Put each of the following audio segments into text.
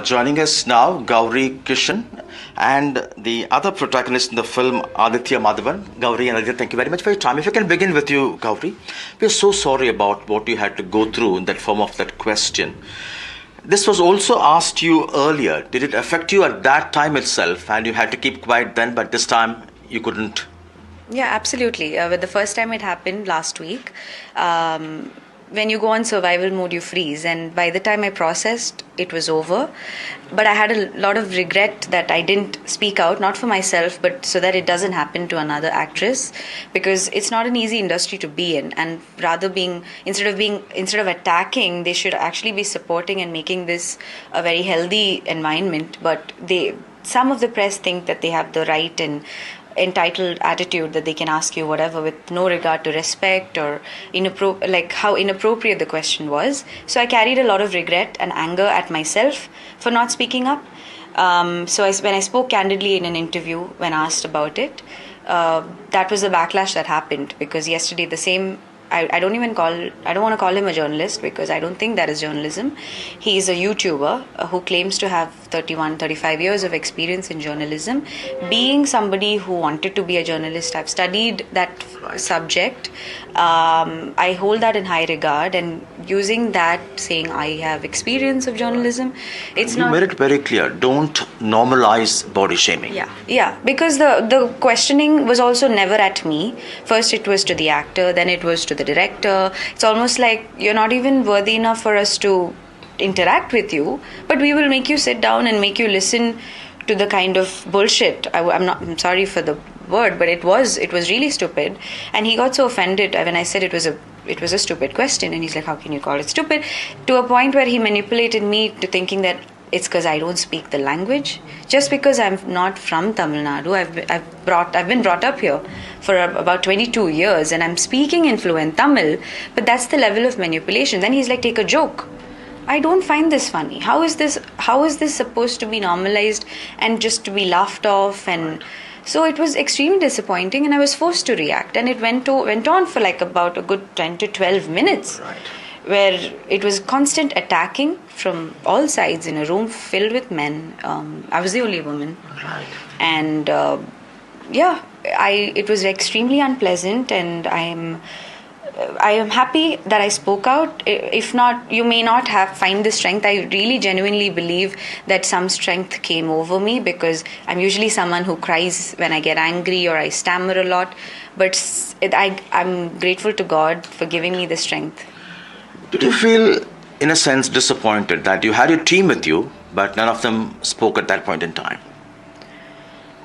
Joining us now, Gowri Kishan, and the other protagonist in the film, Aditya Madhavan. Gowri and Aditya, thank you very much for your time. If I can begin with you, Gowri, we're so sorry about what you had to go through in that form of that question. This was also asked you earlier. Did it affect you at that time itself, and you had to keep quiet then, but this time you couldn't? Yeah, absolutely. With the first time it happened last week, when you go on survival mode, you freeze. And by the time I processed, it was over. But I had a lot of regret that I didn't speak out, not for myself, but so that it doesn't happen to another actress. Because it's not an easy industry to be in. And rather instead of attacking, they should actually be supporting and making this a very healthy environment. But some of the press think that they have the right and entitled attitude that they can ask you whatever with no regard to respect or how inappropriate the question was. So I carried a lot of regret and anger at myself for not speaking up. When I spoke candidly in an interview when asked about it, that was the backlash that happened, because yesterday I don't want to call him a journalist, because I don't think that is journalism. He is a YouTuber who claims to have 35 years of experience in journalism. Being somebody who wanted to be a journalist, I've studied that subject. I hold that in high regard, and using that, saying I have experience of journalism, you made it very clear. Don't normalize body shaming. Yeah, because the questioning was also never at me. First it was to the actor, then it was to the director. It's almost like you're not even worthy enough for us to interact with you, but we will make you sit down and make you listen to the kind of bullshit. I'm sorry for the word, but it was really stupid. And he got so offended when I said it was a stupid question, and he's like, how can you call it stupid? To a point where he manipulated me to thinking that it's because I don't speak the language. Just because I'm not from Tamil Nadu, I've been brought up here for about 22 years, and I'm speaking in fluent Tamil, but that's the level of manipulation. Then he's like, take a joke. I don't find this funny. How is this supposed to be normalized and just to be laughed off? And so it was extremely disappointing, and I was forced to react. And it went on for like about a good 10 to 12 minutes. Right. Where it was constant attacking from all sides in a room filled with men. I was the only woman. Right. And it was extremely unpleasant, and I am happy that I spoke out. If not, you may not find the strength. I really genuinely believe that some strength came over me, because I'm usually someone who cries when I get angry or I stammer a lot. But I'm grateful to God for giving me the strength. Did you feel, in a sense, disappointed that you had your team with you, but none of them spoke at that point in time?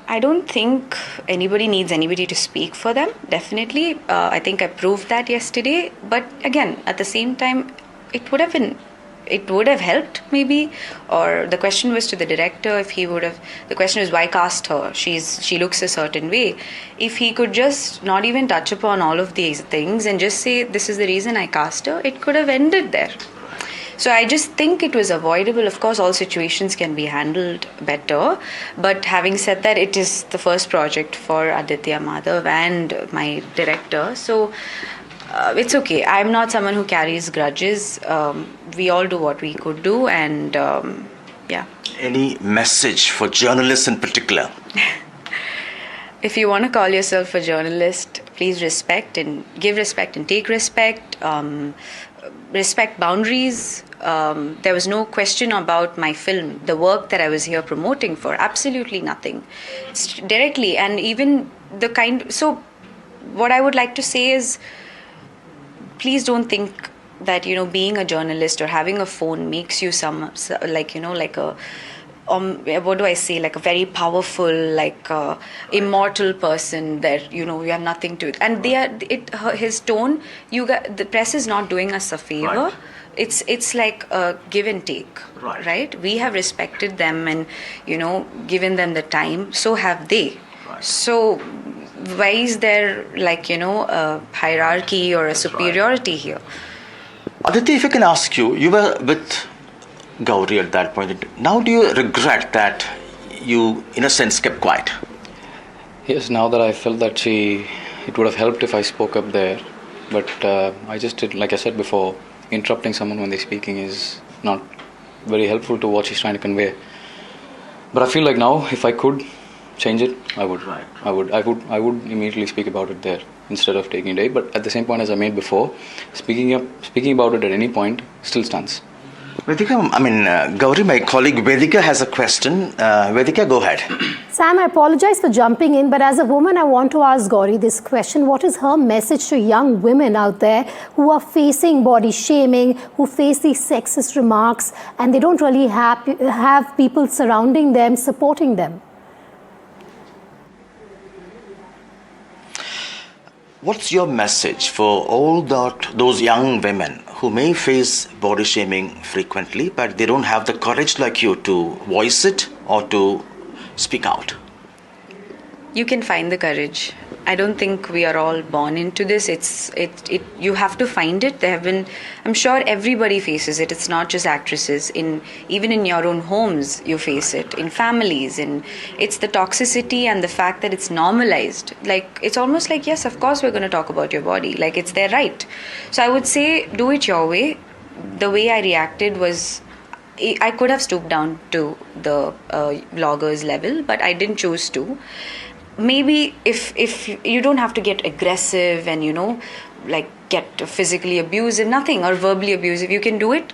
I don't think anybody needs anybody to speak for them, definitely. I think I proved that yesterday. But again, at the same time, it would have helped maybe. Or the question was to the director, the question was, why cast her? She looks a certain way. If he could just not even touch upon all of these things and just say, this is the reason I cast her, it could have ended there. So I just think it was avoidable. Of course, all situations can be handled better. But having said that, it is the first project for Aditya Madhav and my director. So it's okay. I'm not someone who carries grudges. We all do what we could do, and yeah. Any message for journalists in particular? If you want to call yourself a journalist, please give respect and take respect. Respect boundaries. There was no question about my film, the work that I was here promoting for. Absolutely nothing. Directly, and even so what I would like to say is, please don't think that, being a journalist or having a phone makes you what do I say, like a very powerful, immortal person that, you have nothing to it. And his tone, the press is not doing us a favor. Right. It's like a give and take, right? We have respected them and, given them the time. So have they. Right. So why is there a hierarchy or a superiority here? Aditya, if I can ask you, you were with Gowri at that point. Now do you regret that you, in a sense, kept quiet? Yes, now that I felt that it would have helped if I spoke up there. But I just did, like I said before, interrupting someone when they're speaking is not very helpful to what she's trying to convey. But I feel like now, if I could change it, I would. Right. I would immediately speak about it there instead of taking it away. But at the same point as I made before, speaking about it at any point still stands. Vedika, Gowri, my colleague Vedika has a question. Vedika, go ahead. Sam, I apologize for jumping in, but as a woman, I want to ask Gowri this question. What is her message to young women out there who are facing body shaming, who face these sexist remarks, and they don't really have people surrounding them, supporting them? What's your message for all those young women who may face body shaming frequently, but they don't have the courage like you to voice it or to speak out? You can find the courage. I don't think we are all born into this. You have to find it. I'm sure everybody faces it. It's not just actresses. Even in your own homes, you face it. In families, and it's the toxicity and the fact that it's normalized. Like, it's almost like, yes, of course we're going to talk about your body. Like, it's their right. So I would say, do it your way. The way I reacted was, I could have stooped down to the vloggers level, but I didn't choose to. Maybe if you don't have to get aggressive and get physically abusive, nothing, or verbally abusive, you can do it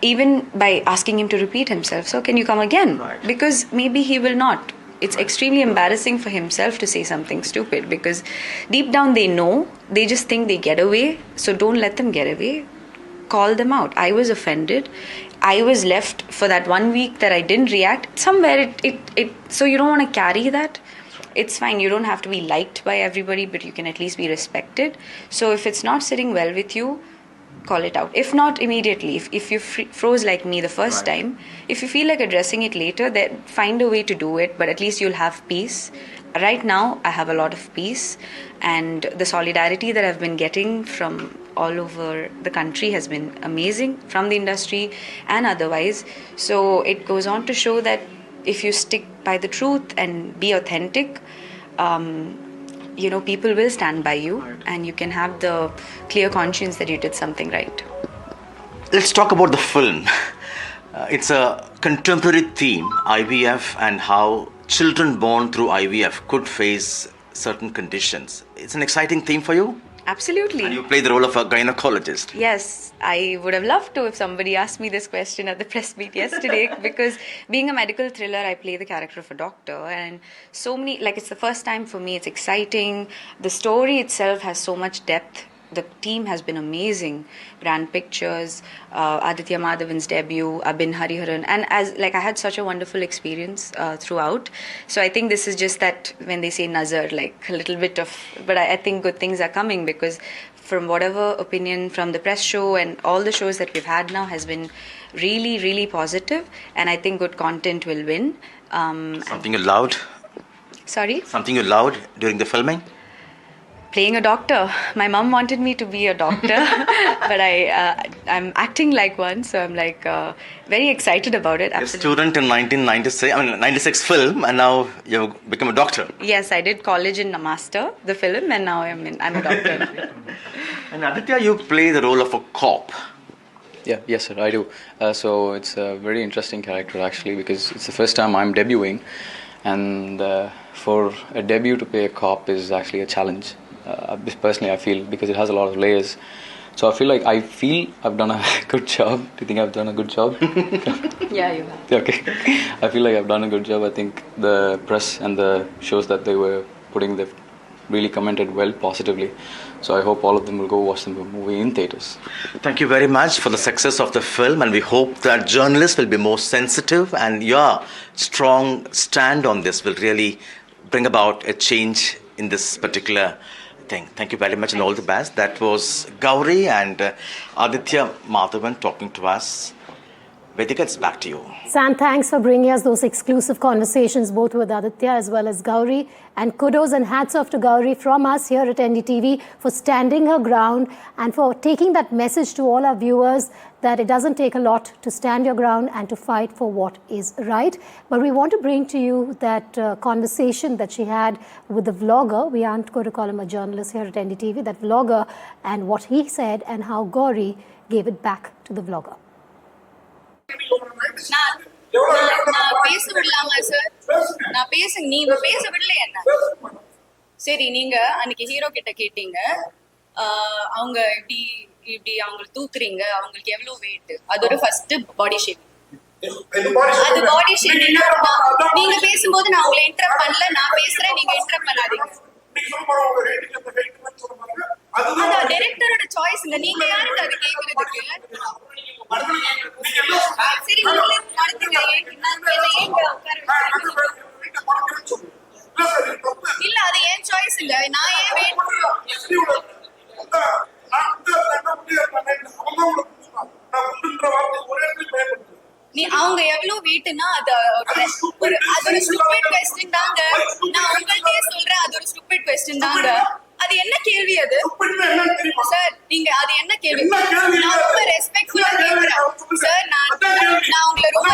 even by asking him to repeat himself. So can you come again? Right. Because maybe he will not. It's extremely embarrassing for himself to say something stupid, because deep down they know, they just think they get away. So don't let them get away. Call them out. I was offended. I was left for that 1 week that I didn't react. Somewhere so you don't want to carry that. It's fine. You don't have to be liked by everybody, but you can at least be respected. So if it's not sitting well with you, call it out. If not immediately, if you froze like me the first time, if you feel like addressing it later, then find a way to do it, but at least you'll have peace. Right now, I have a lot of peace, and the solidarity that I've been getting from all over the country has been amazing, from the industry and otherwise. So it goes on to show that if you stick by the truth and be authentic, people will stand by you, and you can have the clear conscience that you did something right. Let's talk about the film. It's a contemporary theme, IVF, and how children born through IVF could face certain conditions. It's an exciting theme for you? Absolutely. And you play the role of a gynecologist. Yes, I would have loved to if somebody asked me this question at the press meet yesterday, because being a medical thriller, I play the character of a doctor, and so many, it's the first time for me, it's exciting. The story itself has so much depth. The team has been amazing. Brand Pictures, Aditya Madhavan's debut, Abhin Hariharan, and I had such a wonderful experience throughout. So I think this is just that, when they say nazar, a little bit of, but I think good things are coming, because from whatever opinion from the press show and all the shows that we've had now has been really, really positive, and I think good content will win. Something you loved? Sorry? Something you loved during the filming? Playing a doctor. My mom wanted me to be a doctor, but I'm acting like one, so I'm very excited about it. A student in 96 film, and now you've become a doctor. Yes, I did college in Master, the film, and now I'm a doctor. And Aditya, you play the role of a cop. Yeah, yes, sir, I do. So it's a very interesting character, actually, because it's the first time I'm debuting, and for a debut to play a cop is actually a challenge. Personally, I feel, because it has a lot of layers. So I feel like I've done a good job. Do you think I've done a good job? Yeah, you have. Okay. I feel like I've done a good job. I think the press and the shows that they were putting, they've really commented well, positively. So I hope all of them will go watch the movie in theatres. Thank you very much for the success of the film, and we hope that journalists will be more sensitive, and your strong stand on this will really bring about a change in this particular thing. Thank you very much, and all the best. That was Gowri and Aditya Madhavan talking to us. Vedika, it's back to you. Sam, thanks for bringing us those exclusive conversations, both with Aditya as well as Gowri. And kudos and hats off to Gowri from us here at NDTV for standing her ground and for taking that message to all our viewers that it doesn't take a lot to stand your ground and to fight for what is right. But we want to bring to you that conversation that she had with the vlogger. We aren't going to call him a journalist here at NDTV, that vlogger, and what he said and how Gowri gave it back to the vlogger. நான் நான் பேச விடலாமா sir? நான் பேச நீங்க பேச விடல என்ன? சரி, நீங்க அன்னைக்கு ஹீரோ கிட்ட கேட்டீங்க அவங்க இப்படி இப்படி அவங்க தூக்குறீங்க, அவங்களுக்கு எவ்வளவு வெயிட், அது ஒரு ஃபர்ஸ்ட் பாடி ஷேப். அது பாடி ஷேப். நீங்க பேசும்போது நான் உங்களை இன்டரப்ட் பண்ணல, நான் பேசுறேன், நீங்க இன்டரப்ட் பண்ணாதீங்க. அது டைரக்டரோட சாய்ஸ்ங்க, நீங்க யாருக்கு அது கேக்குறதுக்கு? சரி, நீங்களே நடத்துங்க. இல்ல, அது ஏன் சாய்ஸ் இல்ல, நான் ஏன் வெயிட் நீ அவங்க எவ்வளவு வெயிட்னா அது ஒரு ஸ்டூபிட் क्वेश्चन தாங்க. நான் உங்கள்ட்டயே சொல்றேன், அது ஒரு ஸ்டூபிட் क्वेश्चन தாங்க. அது என்ன கேள்வி அது சார்? நீங்க அது என்ன கேள்வி? நான் ரொம்ப ரெஸ்பெக்ட்ஃபுல்லா கேக்குறேன் சார். நான் உங்களை ரொம்ப